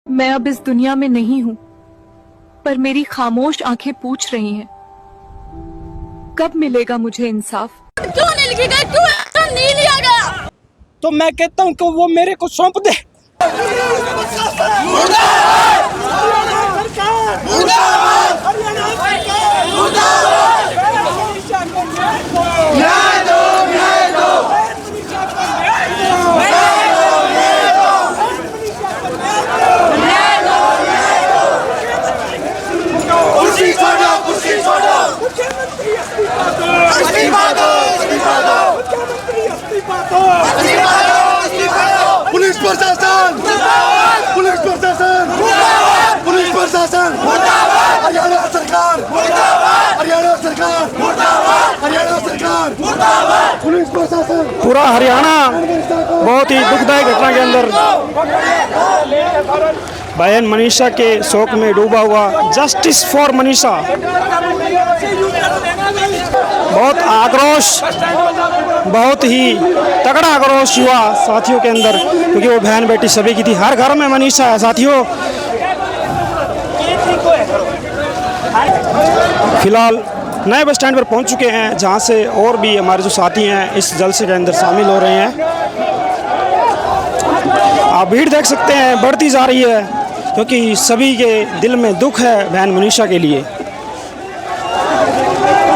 मैं अब इस दुनिया में नहीं हूँ, पर मेरी खामोश आंखें पूछ रही हैं, कब मिलेगा मुझे इंसाफ। क्यों नहीं लिखेगा, क्यों एक्शन नहीं लिया गया? तो मैं कहता हूँ कि वो मेरे को सौंप दे। पुलिस प्रशासन, पुलिस प्रशासन, पुलिस प्रशासन, हरियाणा सरकार, हरियाणा सरकार, हरियाणा सरकार, पुलिस प्रशासन। पूरा हरियाणा बहुत ही दुखदायक घटना के अंदर बहन मनीषा के शोक में डूबा हुआ। Justice for Manisha. बहुत आक्रोश, बहुत ही तगड़ा आक्रोश हुआ साथियों के अंदर, क्योंकि वो बहन बेटी सभी की थी। हर घर में मनीषा है साथियों। फिलहाल नए बस स्टैंड पर पहुंच चुके हैं, जहां से और भी हमारे जो साथी हैं इस जलसे के अंदर शामिल हो रहे हैं। आप भीड़ देख सकते हैं बढ़ती जा रही है, क्योंकि सभी के दिल में दुख है बहन मनीषा के लिए।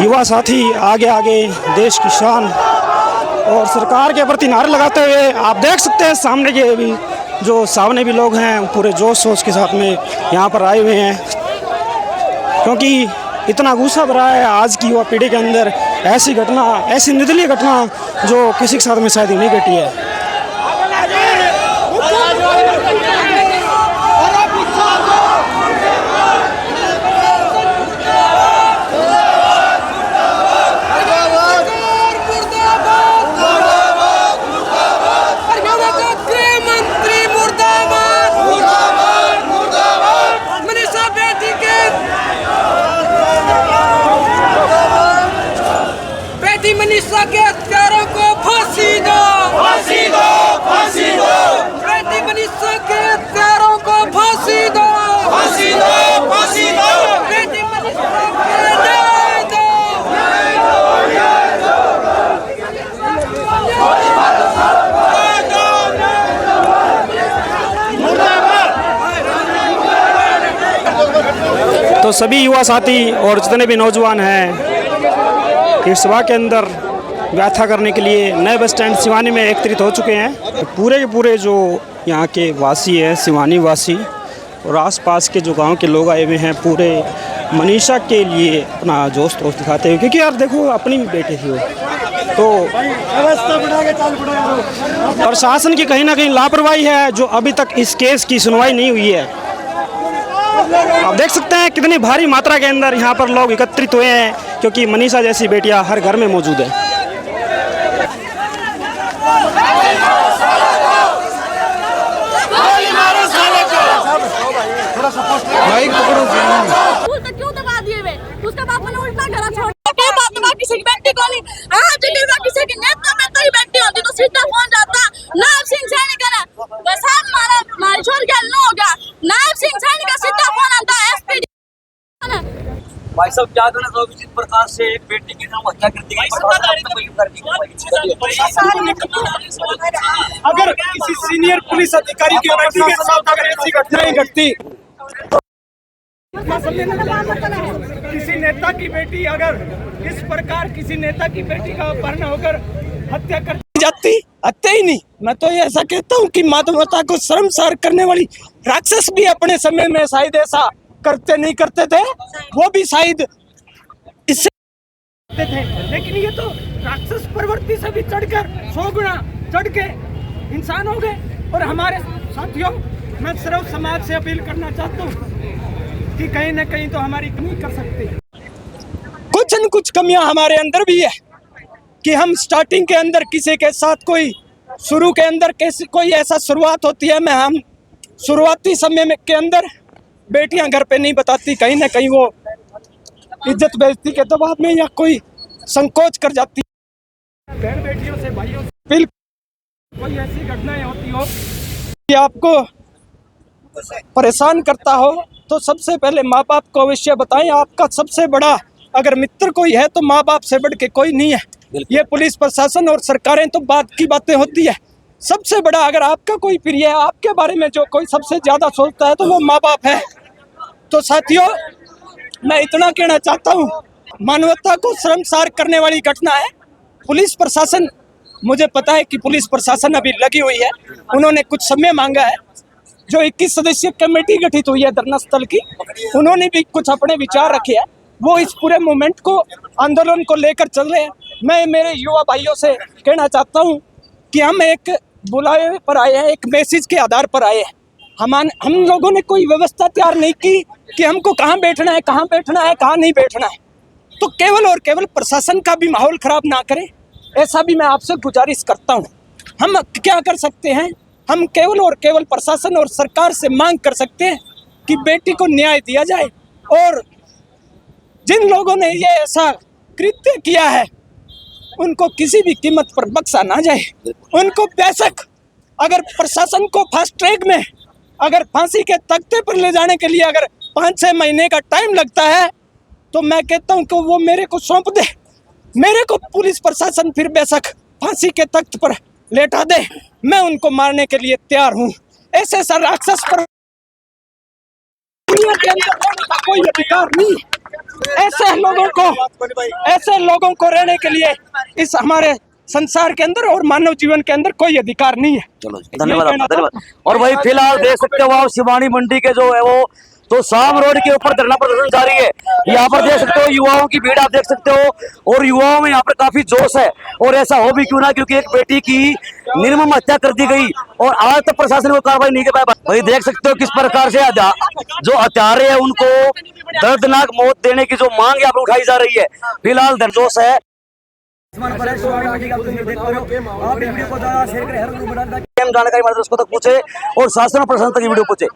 युवा साथी आगे आगे देश की शान और सरकार के प्रति नारे लगाते हुए आप देख सकते हैं सामने के भी जो सामने भी लोग हैं पूरे जोश शोश के साथ में यहाँ पर आए हुए हैं, क्योंकि इतना गुस्सा भरा है आज की युवा पीढ़ी के अंदर। ऐसी घटना, ऐसी निर्दलीय घटना जो किसी के साथ में शायद ही नहीं घटी है। मनीषा के हत्यारों को फांसी दो, फांसी दो, फांसी दो। बेटी मनीषा के हत्यारों को फांसी दो, फांसी दो, फांसी दो। बेटी मनीषा के न्याय दो, न्याय दो। तो सभी युवा साथी और जितने भी नौजवान हैं इस सभा के अंदर व्याख्या करने के लिए नए बस स्टैंड सिवानी में एकत्रित हो चुके हैं। तो पूरे के पूरे जो यहाँ के वासी हैं, सिवानी वासी और आसपास के जो गांव के लोग आए हुए हैं, पूरे मनीषा के लिए अपना जोश तोश दिखाते हुए, क्योंकि यार देखो अपनी भी बेटी थी वो। तो प्रशासन की कहीं ना कहीं लापरवाही है जो अभी तक इस केस की सुनवाई नहीं हुई है। आप देख सकते हैं कितनी भारी मात्रा के अंदर यहाँ पर लोग एकत्रित हुए हैं, क्योंकि मनीषा जैसी बेटियां हर घर में मौजूद है। क्यों दबा दिए वे? उसका बाप ने उल्टा करा छोड़ के बात दबा किसी की बेटी को नहीं। हाँ दिल्ली में किसी की नेता में कोई बेटी होती तो सीधा फोन जाता। नायब सिंह सैनी करा बस आप मारा छोड़ के लो हो गया। नायब सिंह सैनी का सीधा फोन आता है एसपी। भाई साहब क्या करना तो जिस प्रकार से एक बेटी की हत्या कर दी गई, अगर किसी सीनियर पुलिस अधिकारी की बेटी के साथ अगर ऐसी घटना ही घटती, किसी नेता की बेटी अगर इस प्रकार किसी नेता की बेटी का अपहरण होकर हत्या कर दी जाती, हत्या ही नहीं, मैं तो ये ऐसा कहता हूँ कि मानवता को शर्मसार करने वाली राक्षस भी अपने समय में शायद ऐसा करते नहीं करते थे, वो भी शायद इससे थे। लेकिन ये तो राक्षस प्रवृत्ति से भी चढ़कर 100 गुना चढ़ के इंसान हो गए। और हमारे साथियों, मैं सर्व समाज से अपील करना चाहता हूँ कि कहीं न कहीं तो हमारी कमी कर सकते हैं। कुछ न कुछ कमियां हमारे अंदर भी है कि हम स्टार्टिंग के अंदर किसी के साथ कोई शुरू के अंदर कैसी कोई ऐसा शुरुआत होती है, मैं हम शुरुआती समय में के अंदर बेटियां घर पे नहीं बताती, कहीं ना कहीं वो इज्जत बेइज्जती के दबाव में या कोई संकोच कर जाती है। बहन बेटियों से, भाइयों से कोई ऐसी घटनाएं होती हो कि आपको परेशान करता हो तो सबसे पहले माँ बाप को अवश्य बताएं। आपका सबसे बड़ा अगर मित्र कोई है तो माँ बाप से बढ़ के कोई नहीं है। ये पुलिस प्रशासन और सरकारें तो बात की बातें होती है, सबसे बड़ा अगर आपका कोई प्रिय है, आपके बारे में जो कोई सबसे ज्यादा सोचता है तो वो माँ बाप है। तो साथियों, मैं इतना कहना चाहता हूँ, मानवता को शर्मसार करने वाली घटना है। पुलिस प्रशासन, मुझे पता है कि पुलिस प्रशासन अभी लगी हुई है, उन्होंने कुछ समय मांगा है। जो 21 सदस्यीय कमेटी गठित हुई है धरना स्थल की, उन्होंने भी कुछ अपने विचार रखे हैं। वो इस पूरे मूवमेंट को, आंदोलन को लेकर चल रहे हैं। मैं मेरे युवा भाइयों से कहना चाहता हूँ कि हम एक बुलावे पर आए हैं, एक मैसेज के आधार पर आए हैं। हम लोगों ने कोई व्यवस्था तैयार नहीं की कि हमको कहाँ बैठना है, कहाँ बैठना है, कहाँ नहीं बैठना है। तो केवल और केवल प्रशासन का भी माहौल खराब ना करें, ऐसा भी मैं आपसे गुजारिश करता हूँ। हम क्या कर सकते हैं? हम केवल और केवल प्रशासन और सरकार से मांग कर सकते हैं कि बेटी को न्याय दिया जाए, और जिन लोगों ने ये ऐसा कृत्य किया है उनको किसी भी कीमत पर बख्शा ना जाए। उनको बेशक अगर प्रशासन को फास्ट ट्रैक में अगर फांसी के तख्ते पर ले जाने के लिए अगर 5-6 महीने का टाइम लगता है तो मैं कहता हूं कि वो मेरे को सौंप दे, मेरे को पुलिस प्रशासन फिर बेशक फांसी के तख्त पर लेटा दे, मैं उनको मारने के लिए तैयार हूं। ऐसे राक्षस पर दुनिया के अंदर रहने का कोई अधिकार नहीं। ऐसे लोगों को रहने के लिए इस हमारे संसार के अंदर और मानव जीवन के अंदर कोई अधिकार नहीं है। चलो धन्यवाद आपका, धन्यवाद। और भाई फिलहाल देख सकते हो आप शिवानी मंडी के जो है वो तो शाम रोड के ऊपर धरना प्रदर्शन जारी है। यहाँ पर देख सकते हो युवाओं की भीड़ आप देख सकते हो, और युवाओं में यहाँ पर काफी जोश है। और ऐसा हो भी क्यों ना, क्योंकि एक बेटी की निर्मम हत्या कर दी गई और आज तक प्रशासन को कार्रवाई नहीं कर पाया। भाई देख सकते हो किस प्रकार से जो हत्यारे हैं उनको दर्दनाक मौत देने की जो मांग यहाँ पर उठाई जा रही है। फिलहाल जोश है। जानकारी उसको तक पूछे और शासन और प्रशासन तक वीडियो पूछे।